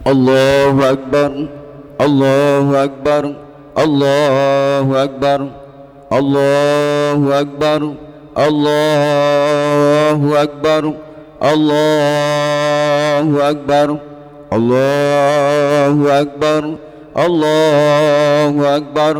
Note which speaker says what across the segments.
Speaker 1: Allahu Akbar, Allahu Akbar, Allahu Akbar, Allahu Akbar, Allahu Akbar, Allahu Akbar, Allahu Akbar, Allahu Akbar,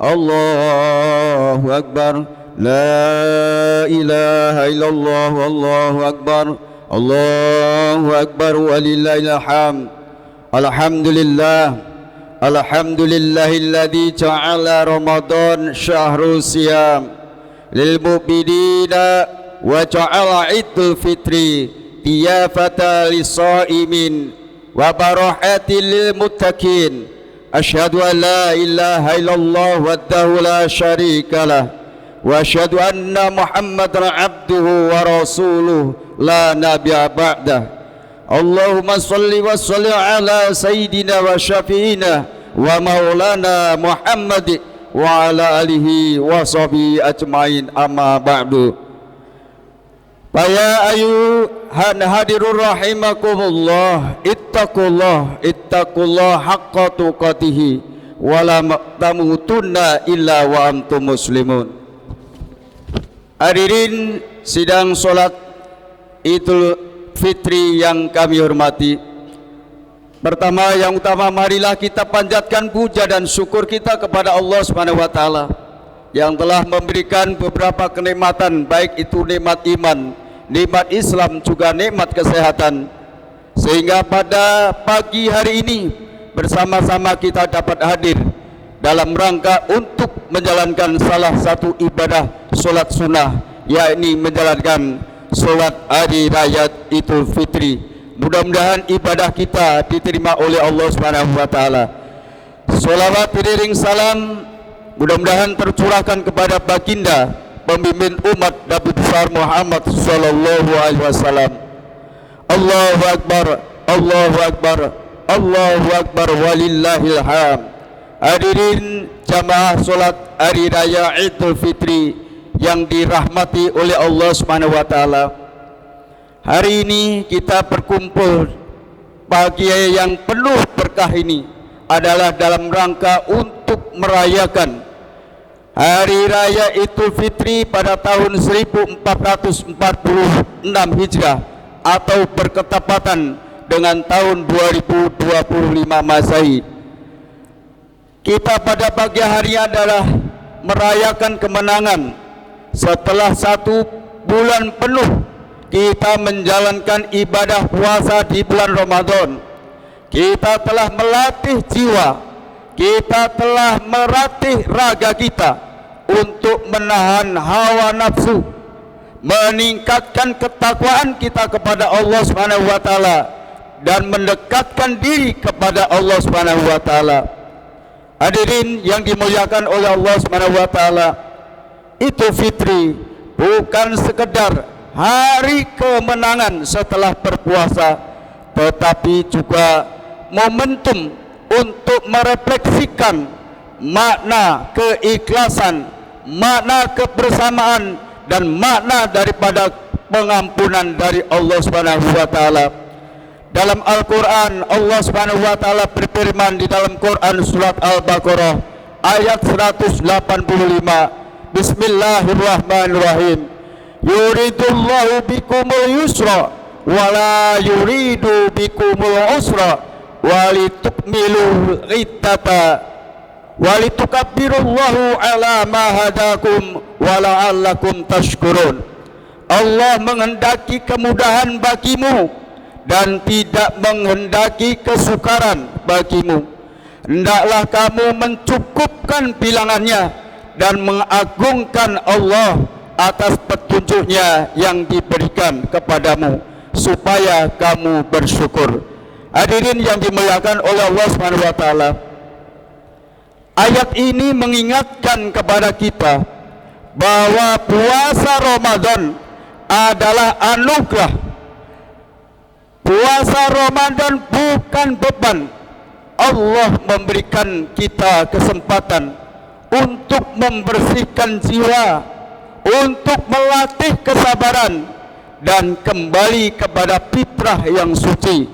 Speaker 1: Allahu Akbar, La ilaha illallah, Allahu Akbar, Allahu Akbar, walillahil hamd. Alhamdulillah, alhamdulillahilladzi ja'ala Ramadan syahrul siyam lil mu'minina wa ja'ala Idul Fitri tiyafata lis-shaimin wa barahatil lil muttaqin. Asyhadu an la ilaha illallah wahdahu la syarikalah wa asyhadu anna Muhammadan abduhu wa rasuluh la nabiyya ba'dah. Allahumma salli wa salli ala sayyidina wa syafi'ina wa maulana Muhammad wa ala alihi wa sahbihi ajmain, amma ba'du. Ya ayuhan hadirun rahimakumullah, ittaqullah haqqa tuqatih wa la tamutunna illa wa antum muslimun. Hadirin sidang salat Idul Fitri yang kami hormati, pertama yang utama marilah kita panjatkan puja dan syukur kita kepada Allah Subhanahu wa taala yang telah memberikan beberapa kenikmatan, baik itu nikmat iman, nikmat Islam, juga nikmat kesehatan, sehingga pada pagi hari ini bersama-sama kita dapat hadir dalam rangka untuk menjalankan salah satu ibadah sholat sunnah, yakni menjalankan sholat hari raya Idul Fitri. Mudah-mudahan ibadah kita diterima oleh Allah Subhanahu wa taala. Sholawat beriring salam mudah-mudahan tercurahkan kepada baginda pemimpin umat Nabi besar Muhammad sallallahu alaihi wasallam. Allahu Akbar, Allahu Akbar, Allahu Akbar, walillahil hamd. Hadirin jamaah sholat hari raya Idul Fitri yang dirahmati oleh Allah Subhanahu wa taala. Hari ini kita berkumpul pagi yang penuh berkah ini adalah dalam rangka untuk merayakan hari raya Idul Fitri pada tahun 1446 Hijrah atau berketepatan dengan tahun 2025 Masehi. Kita pada pagi hari adalah merayakan kemenangan. Setelah 1 bulan penuh kita menjalankan ibadah puasa di bulan Ramadan, kita telah melatih jiwa, kita telah melatih raga kita untuk menahan hawa nafsu, meningkatkan ketakwaan kita kepada Allah Subhanahu wa taala dan mendekatkan diri kepada Allah Subhanahu wa taala. Hadirin yang dimuliakan oleh Allah Subhanahu wa taala, Idul Fitri bukan sekedar hari kemenangan setelah berpuasa, tetapi juga momentum untuk merefleksikan makna keikhlasan, makna kebersamaan, dan makna daripada pengampunan dari Allah Subhanahu wa taala. Dalam Al-Qur'an Allah Subhanahu wa taala berfirman di dalam Quran surat Al-Baqarah ayat 185, Bismillahirrahmanirrahim. Yuridullahu bikumul yusra wala yuridu bikumul usra walitukmilu iddata walitukabbirullahu ala ma hadakum wala'allakum tashkurun. Allah menghendaki kemudahan bagimu dan tidak menghendaki kesukaran bagimu. Hendaklah kamu mencukupkan bilangannya dan mengagungkan Allah atas petunjuknya yang diberikan kepadamu supaya kamu bersyukur. Hadirin yang dimuliakan oleh Allah Subhanahu wa taala, ayat ini mengingatkan kepada kita bahwa puasa Ramadan adalah anugerah. Puasa Ramadan bukan beban. Allah memberikan kita kesempatan untuk membersihkan jiwa, untuk melatih kesabaran dan kembali kepada fitrah yang suci,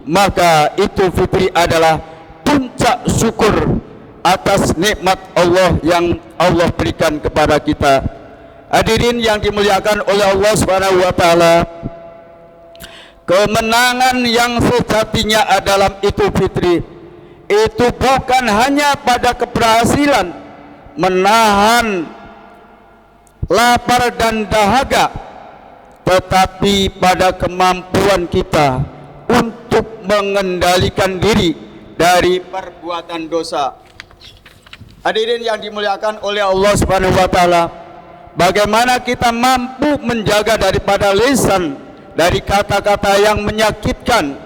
Speaker 1: maka Idul Fitri adalah puncak syukur atas nikmat Allah yang Allah berikan kepada kita. Hadirin yang dimuliakan oleh Allah Subhanahu wa taala, kemenangan yang sejatinya dalam Idul Fitri itu bukan hanya pada keberhasilan menahan lapar dan dahaga, tetapi pada kemampuan kita untuk mengendalikan diri dari perbuatan dosa. Hadirin yang dimuliakan oleh Allah Subhanahu wa taala, bagaimana kita mampu menjaga daripada lisan dari kata-kata yang menyakitkan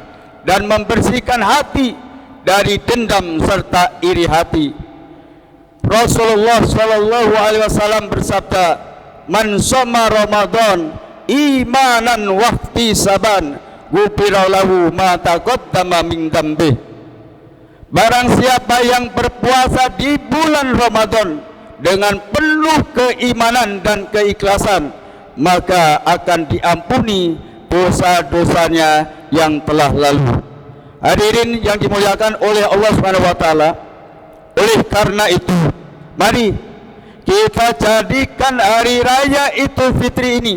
Speaker 1: dan membersihkan hati dari dendam serta iri hati. Rasulullah sallallahu alaihi wasallam bersabda, "Man shoma Ramadan imanan wa ihtisaban, ghufira lahu ma taqaddama min dzambi." Barang siapa yang berpuasa di bulan Ramadan dengan penuh keimanan dan keikhlasan, maka akan diampuni dosa-dosanya yang telah lalu. Hadirin yang dimuliakan oleh Allah Subhanahu wa taala, oleh karena itu mari kita jadikan hari raya Idul Fitri ini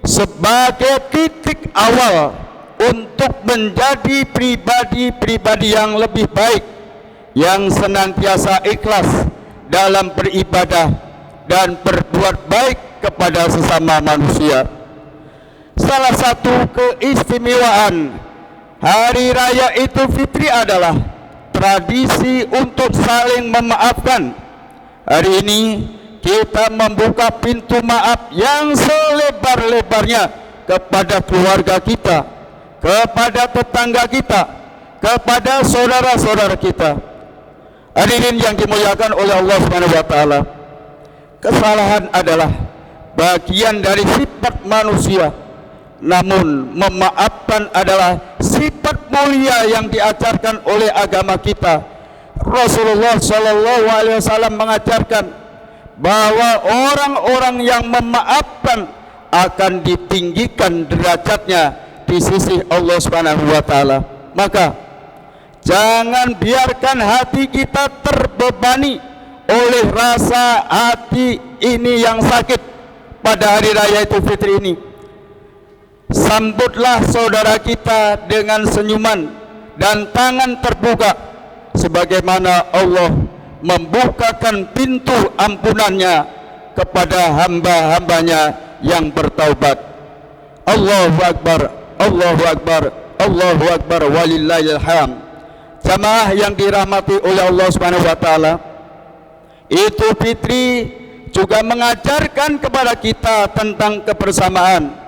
Speaker 1: sebagai titik awal untuk menjadi pribadi-pribadi yang lebih baik, yang senantiasa ikhlas dalam beribadah dan berbuat baik kepada sesama manusia. Salah satu keistimewaan hari raya Idul Fitri adalah tradisi untuk saling memaafkan. Hari ini kita membuka pintu maaf yang selebar-lebarnya kepada keluarga kita, kepada tetangga kita, kepada saudara-saudara kita. Hadirin yang dimuliakan oleh Allah Subhanahu wa taala, kesalahan adalah bagian dari sifat manusia. Namun memaafkan adalah sifat mulia yang diajarkan oleh agama kita. Rasulullah sallallahu alaihi wasallam mengajarkan bahwa orang-orang yang memaafkan akan ditinggikan derajatnya di sisi Allah Subhanahu wa taala. Maka jangan biarkan hati kita terbebani oleh rasa hati ini yang sakit pada hari raya Idul Fitri ini. Sambutlah saudara kita dengan senyuman dan tangan terbuka, sebagaimana Allah membukakan pintu ampunannya kepada hamba-hambanya yang bertaubat. Allahu Akbar, Allahu Akbar, Allahu Akbar, walillahil hamd. Jamaah yang dirahmati oleh Allah Subhanahu wa taala, Idul Fitri juga mengajarkan kepada kita tentang kebersamaan.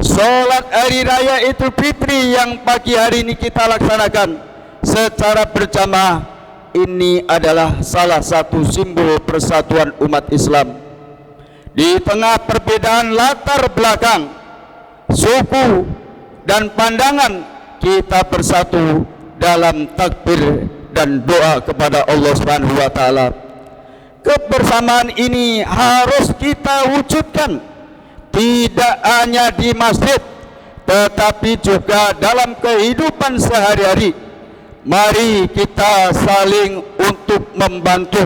Speaker 1: Salat hari raya Idul Fitri yang pagi hari ini kita laksanakan secara berjamaah ini adalah salah satu simbol persatuan umat Islam. Di tengah perbedaan latar belakang, suku dan pandangan, kita bersatu dalam takbir dan doa kepada Allah Subhanahu wa taala. Kebersamaan ini harus kita wujudkan tidak hanya di masjid, tetapi juga dalam kehidupan sehari-hari. Mari kita saling untuk membantu,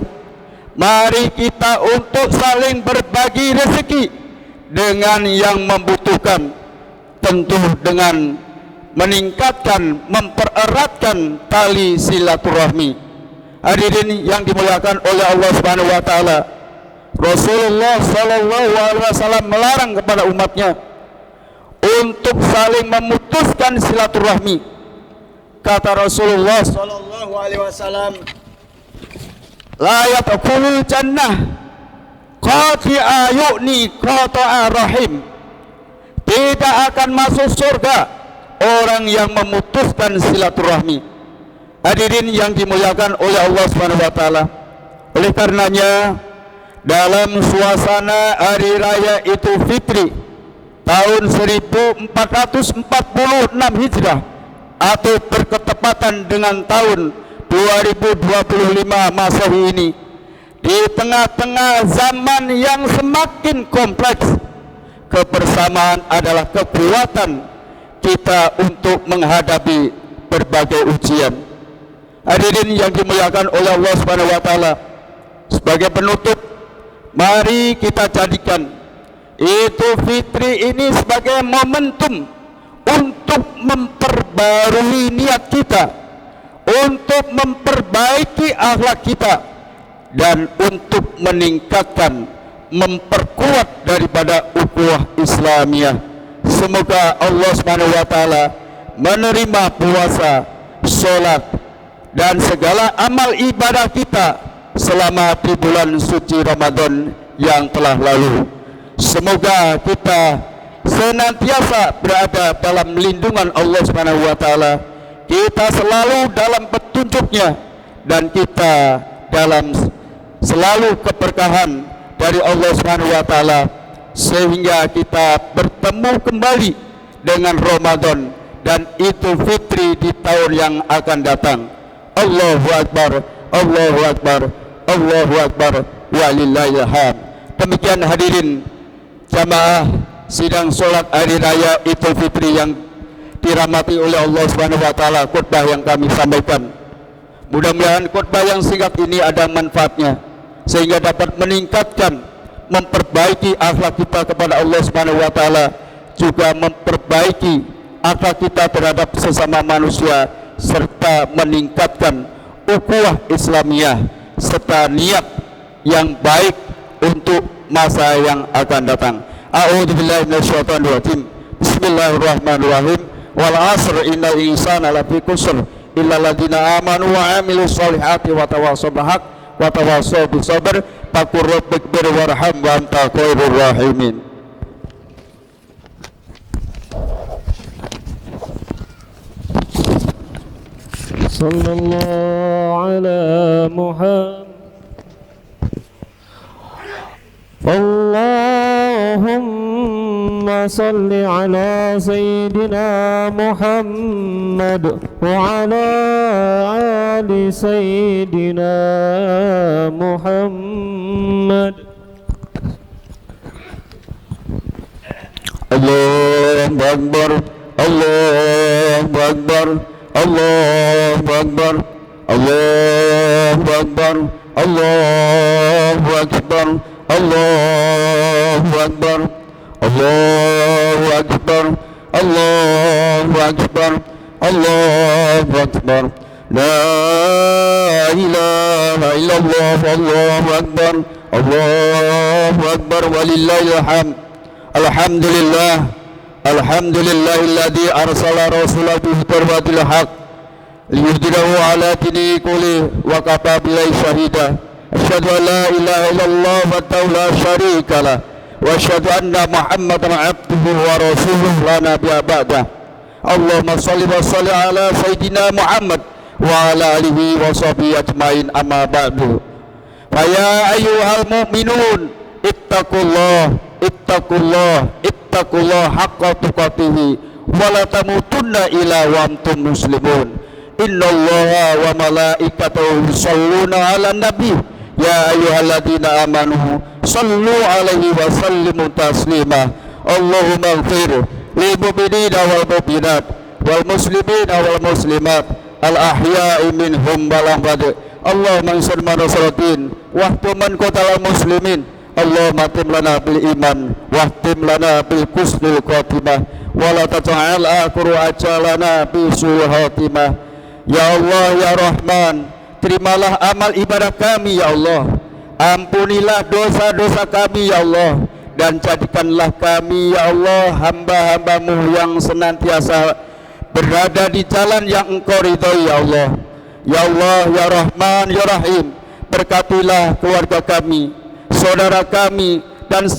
Speaker 1: mari kita untuk saling berbagi rezeki dengan yang membutuhkan, tentu dengan meningkatkan, mempereratkan tali silaturahmi. Hadirin yang dimuliakan oleh Allah Subhanahu wa taala, Rasulullah sallallahu alaihi wasallam melarang kepada umatnya untuk saling memutuskan silaturahmi. Kata Rasulullah sallallahu alaihi wasallam, la yadkhulul jannah qati'a yu'ni qata'a rahim. Tidak akan masuk surga orang yang memutuskan silaturahmi. Hadirin yang dimuliakan oleh Allah Subhanahu wa taala, oleh karenanya dalam suasana hari raya Idul Fitri tahun 1446 Hijrah atau berketepatan dengan tahun 2025 Masehi ini, di tengah-tengah zaman yang semakin kompleks, kebersamaan adalah kekuatan kita untuk menghadapi berbagai ujian. Hadirin yang dimuliakan oleh Allah Subhanahu wa taala, sebagai penutup, mari kita jadikan Idul Fitri ini sebagai momentum untuk memperbarui niat kita, untuk memperbaiki akhlak kita, dan untuk meningkatkan, memperkuat daripada ukhuwah Islamiyah. Semoga Allah Subhanahu wa taala menerima puasa, sholat, dan segala amal ibadah kita selama di bulan suci Ramadan yang telah lalu. Semoga kita senantiasa berada dalam lindungan Allah Subhanahu wa taala, kita selalu dalam petunjuknya, dan kita dalam selalu keberkahan dari Allah Subhanahu wa taala, sehingga kita bertemu kembali dengan Ramadan dan Idul Fitri di tahun yang akan datang. Allahu Akbar, Allahu Akbar, Allahu Akbar, walillahil hamd. Demikian hadirin jamaah sidang sholat hari raya Idul Fitri yang dirahmati oleh Allah Subhanahu wa taala, khutbah yang kami sampaikan. Mudah-mudahan khutbah yang singkat ini ada manfaatnya, sehingga dapat meningkatkan, memperbaiki akhlak kita kepada Allah Subhanahu wa taala, juga memperbaiki akhlak kita terhadap sesama manusia, serta meningkatkan ukhuwah Islamiyah serta niat yang baik untuk masa yang akan datang. A'udzubillahi minasyaitonir rajim. Bismillahirrahmanirrahim. Wal 'asr innal insana lafi khusr illa alladziina aamanu wa 'amilus shalihati wa tawassaw bil haqq wa tawassaw bis sabr. Faqur rabbikbir warham wa anta khairur rahimin.
Speaker 2: Sallallahu ala Muhammad. Allahumma salli ala Sayyidina Muhammad wa ala ali Sayyidina Muhammad.
Speaker 1: Allahu Akbar, Allahu Akbar, Allahu Akbar, Allahu Akbar, Allahu Akbar, Allahu Akbar, Allahu Akbar, Allahu Akbar, Allahu Akbar. La ilaha illallah, Allahu Akbar, Allahu Akbar, walillahil hamd. Alhamdulillah, alhamdulillahilladzi arsala rasulahu bil huda wal haqq liyudhhirahu ala dini kulli wa kafa billahi shahida. Asyhadu an la ilaha illallah wa la syarika lah, wa asyhadu anna Muhammadan abduhu wa rasuluhu la nabiyya ba'dah. Allahumma shalli wa sallim ala sayyidina Muhammad wa ala alihi wa sahbihi ajmain, amma ba'du. Fa ya ayyuhal mu'minun ittaqullah, ittaqullah, ittaqullah haqqa tuqatih wa la tamutunna illa wa antum muslimun. Innallaha wa malaikatahu yusholluna 'alan nabi ya ayyuhalladzina amanu shallu 'alaihi wa sallimu taslima. Allahumma ighfir lil mu'minina wal mu'minat wal muslimina wal muslimat al ahya'i minhum wal amwat. Allahumma ansur man nasruddin wa ahkum man qatalal muslimin. Allahumma tim lana bil iman wa tim lana bil husnil khatimah wa la taj'al akhiru ajalana bi su'il khatimah. Ya Allah, ya Rahman, terimalah amal ibadah kami ya Allah, ampunilah dosa-dosa kami ya Allah, dan jadikanlah kami ya Allah hamba-hambamu yang senantiasa berada di jalan yang Engkau ridhoi ya Allah. Ya Allah, ya Rahman, ya Rahim, berkatilah keluarga kami, saudara kami, dan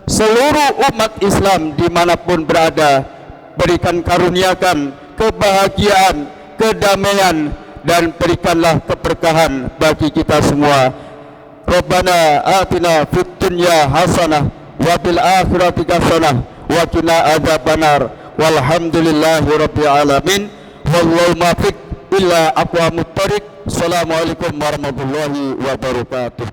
Speaker 1: seluruh umat Islam dimanapun berada. Berikan karuniakan kebahagiaan, kedamaian, dan berikanlah keberkahan bagi kita semua. Rabbana atina fid dunya hasanah wa bil akhirati hasanah wa qina adzabannar. Walhamdulillahi rabbil alamin. Wallahu muwaffiq ila aqwamut thoriq. Assalamualaikum warahmatullahi wabarakatuh.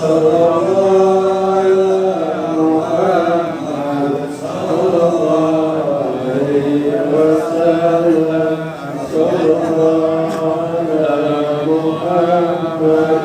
Speaker 3: Allah Sallallahu